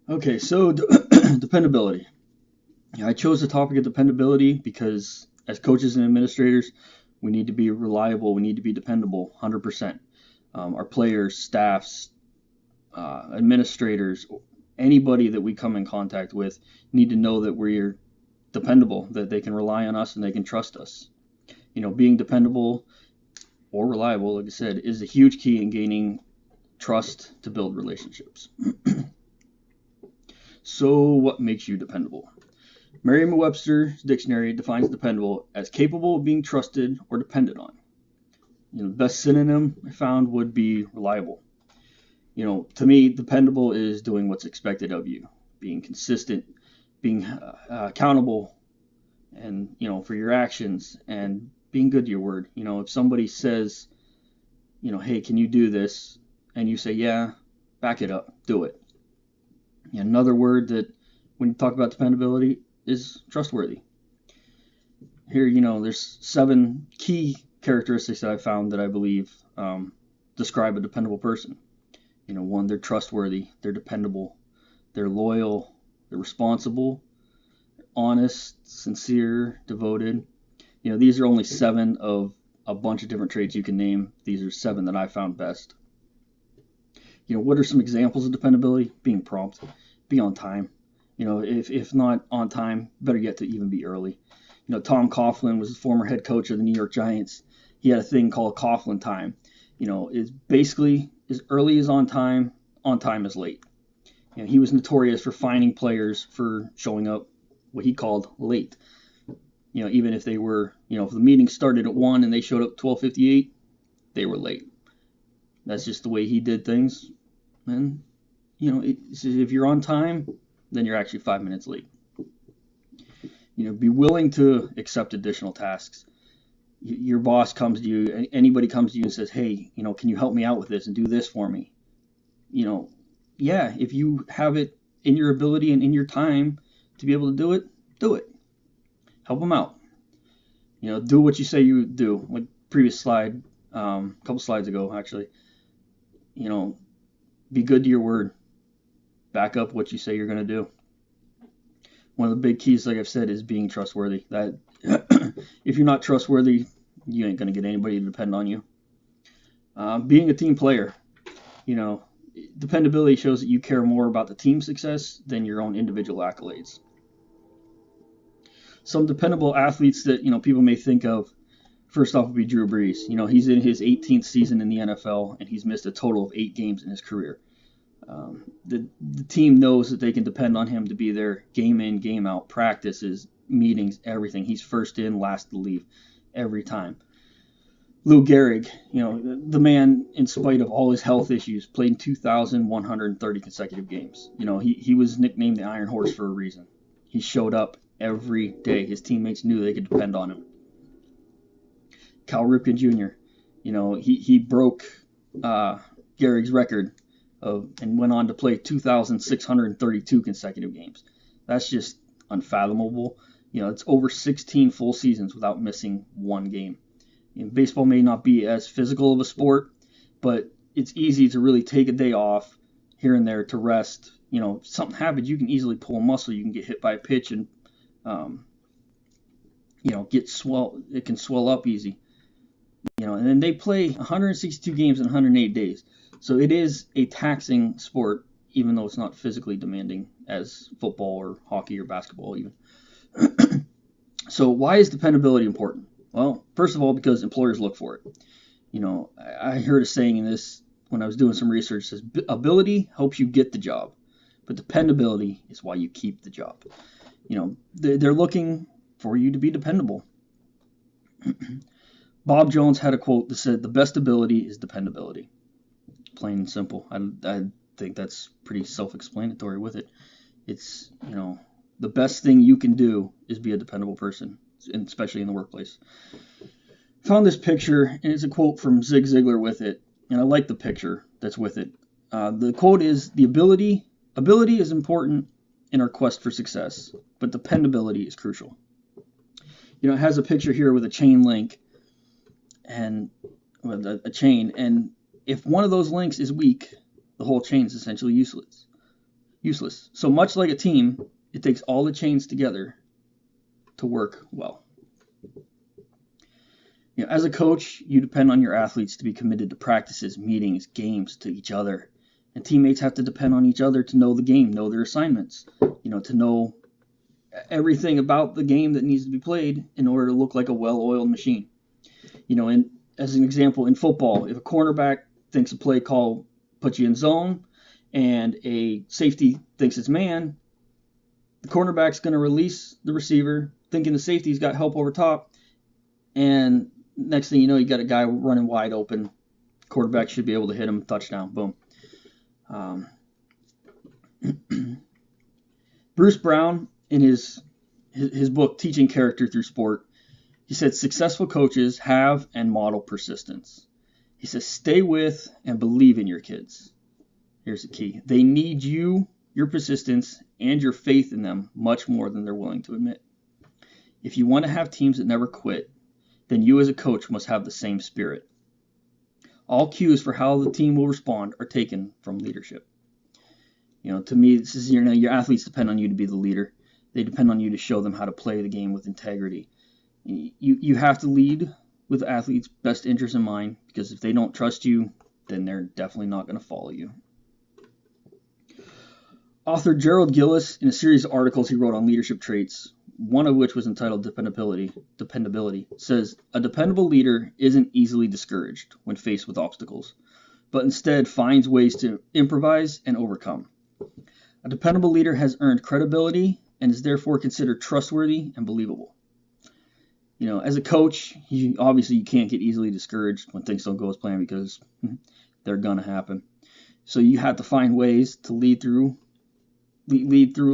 Okay, so dependability. I chose the topic of dependability because as coaches and administrators, we need to be reliable. We need to be dependable, 100%. Our players, staffs, administrators, anybody that we come in contact with need to know that we're dependable, that they can rely on us and they can trust us. Being dependable or reliable, like I said, is a huge key in gaining trust to build relationships. So, what makes you dependable? Merriam-Webster's dictionary defines dependable as capable of being trusted or depended on. The best synonym I found would be reliable. To me, dependable is doing what's expected of you, being consistent, being accountable, and for your actions, and being good to your word. If somebody says, hey, can you do this? And you say, yeah, back it up, do it. Another word that when you talk about dependability is trustworthy. Here, there's 7 key characteristics that I found that I believe describe a dependable person. One, they're trustworthy, they're dependable, they're loyal, they're responsible, honest, sincere, devoted. These are only 7 of a bunch of different traits you can name. These are 7 that I found best. What are some examples of dependability? Being prompt, be on time. If not on time, better yet to even be early. Tom Coughlin was the former head coach of the New York Giants. He had a thing called Coughlin time. It's basically as early as on time as late. He was notorious for fining players for showing up what he called late. Even if they were, if the meeting started at 1 and they showed up 12:58, they were late. That's just the way he did things. And, if you're on time, then you're actually 5 minutes late. Be willing to accept additional tasks. Your boss comes to you, anybody comes to you and says, hey, can you help me out with this and do this for me? Yeah, if you have it in your ability and in your time to be able to do it, do it. Help them out. Do what you say you would do. Like previous slide, a couple slides ago, actually. Be good to your word. Back up what you say you're going to do. One of the big keys, like I've said, is being trustworthy. That if you're not trustworthy, you ain't going to get anybody to depend on you. Being a team player. Dependability shows that you care more about the team success than your own individual accolades. Some dependable athletes that people may think of, first off, would be Drew Brees. He's in his 18th season in the NFL, and he's missed a total of 8 games in his career. The team knows that they can depend on him to be there game in, game out, practices, meetings, everything. He's first in, last to leave every time. Lou Gehrig, the man, in spite of all his health issues, played in 2,130 consecutive games. He was nicknamed the Iron Horse for a reason. He showed up every day. His teammates knew they could depend on him. Cal Ripken Jr., he broke Gehrig's record and went on to play 2,632 consecutive games. That's just unfathomable. It's over 16 full seasons without missing one game. Baseball may not be as physical of a sport, but it's easy to really take a day off here and there to rest. If something happens, you can easily pull a muscle. You can get hit by a pitch and, it can swell up easy. And then they play 162 games in 108 days. So it is a taxing sport, even though it's not physically demanding as football or hockey or basketball even. So why is dependability important? Well, first of all, because employers look for it. I heard a saying in this when I was doing some research. It says ability helps you get the job, but dependability is why you keep the job. They're looking for you to be dependable. Bob Jones had a quote that said, "The best ability is dependability." Plain and simple. I think that's pretty self-explanatory with it. It's, the best thing you can do is be a dependable person, especially in the workplace. Found this picture, and it's a quote from Zig Ziglar with it, and I like the picture that's with it. The quote is, "The ability is important in our quest for success, but dependability is crucial." It has a picture here with a chain link, and with a chain, and if one of those links is weak, the whole chain is essentially useless. useless. So much like a team, it takes all the chains together to work well. As a coach, you depend on your athletes to be committed to practices, meetings, games, to each other. And teammates have to depend on each other to know the game, know their assignments, to know everything about the game that needs to be played in order to look like a well-oiled machine. And as an example, in football, if a cornerback thinks a play call puts you in zone and a safety thinks it's man, the cornerback's going to release the receiver thinking the safety's got help over top, and next thing you know, you got a guy running wide open. Quarterback should be able to hit him, touchdown, boom. Bruce Brown, in his book, Teaching Character Through Sport, he said successful coaches have and model persistence. He says stay with and believe in your kids. Here's the key. They need you, your persistence, and your faith in them much more than they're willing to admit. If you want to have teams that never quit, then you as a coach must have the same spirit. All cues for how the team will respond are taken from leadership. To me, this is your athletes depend on you to be the leader. They depend on you to show them how to play the game with integrity. You have to lead with athletes' best interests in mind, because if they don't trust you, then they're definitely not going to follow you. Author Gerald Gillis, in a series of articles he wrote on leadership traits, one of which was entitled Dependability, says, a dependable leader isn't easily discouraged when faced with obstacles, but instead finds ways to improvise and overcome. A dependable leader has earned credibility and is therefore considered trustworthy and believable. As a coach, you can't get easily discouraged when things don't go as planned, because they're going to happen. So you have to find ways to lead through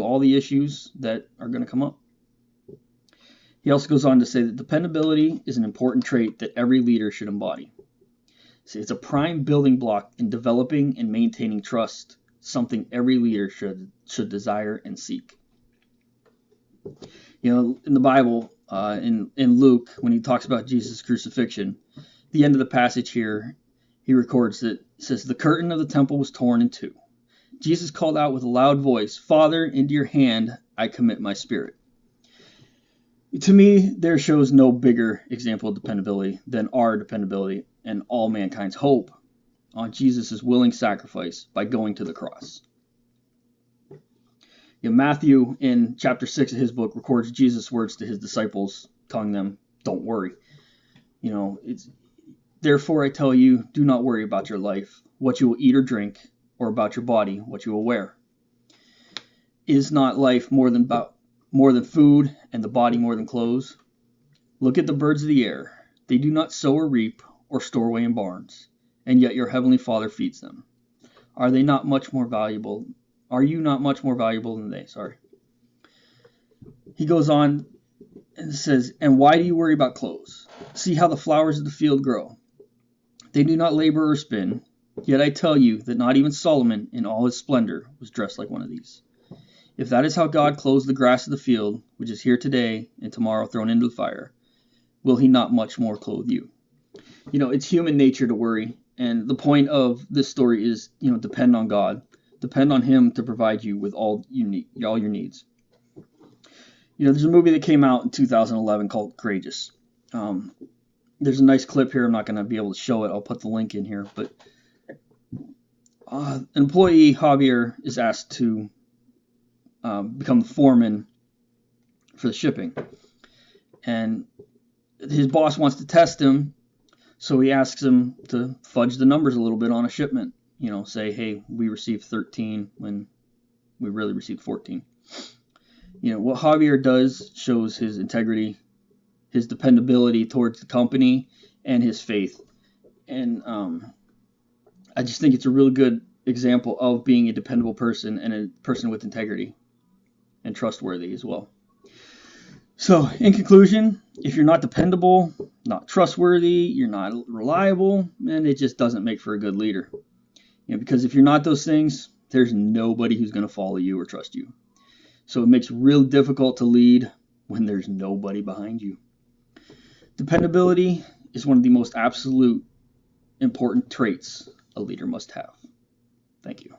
all the issues that are going to come up. He also goes on to say that dependability is an important trait that every leader should embody. See, it's a prime building block in developing and maintaining trust, something every leader should desire and seek. In the Bible, in Luke, when he talks about Jesus' crucifixion, the end of the passage here, he records that it says, the curtain of the temple was torn in two. Jesus called out with a loud voice, Father, into your hand I commit my spirit. To me, there shows no bigger example of dependability than our dependability and all mankind's hope on Jesus' willing sacrifice by going to the cross. Matthew, in chapter 6 of his book, records Jesus' words to his disciples, telling them, don't worry. Therefore I tell you, do not worry about your life, what you will eat or drink, or about your body, what you will wear. Is not life more than food, and the body more than clothes? Look at the birds of the air. They do not sow or reap or store away in barns, and yet your heavenly Father feeds them. Are you not much more valuable than they? He goes on and says, and why do you worry about clothes? See how the flowers of the field grow. They do not labor or spin, yet I tell you that not even Solomon in all his splendor was dressed like one of these. If that is how God clothes the grass of the field, which is here today and tomorrow thrown into the fire, will he not much more clothe you? It's human nature to worry, and the point of this story is, depend on God. Depend on him to provide you with all your needs. There's a movie that came out in 2011 called Courageous. There's a nice clip here. I'm not going to be able to show it. I'll put the link in here. But employee Javier is asked to become the foreman for the shipping. And his boss wants to test him, so he asks him to fudge the numbers a little bit on a shipment. Say, hey, we received 13 when we really received 14. What Javier does shows his integrity, his dependability towards the company, and his faith. And I just think it's a really good example of being a dependable person and a person with integrity and trustworthy as well. So, in conclusion, if you're not dependable, not trustworthy, you're not reliable, then it just doesn't make for a good leader. Because if you're not those things, there's nobody who's going to follow you or trust you. So it makes it real difficult to lead when there's nobody behind you. Dependability is one of the most absolute important traits a leader must have. Thank you.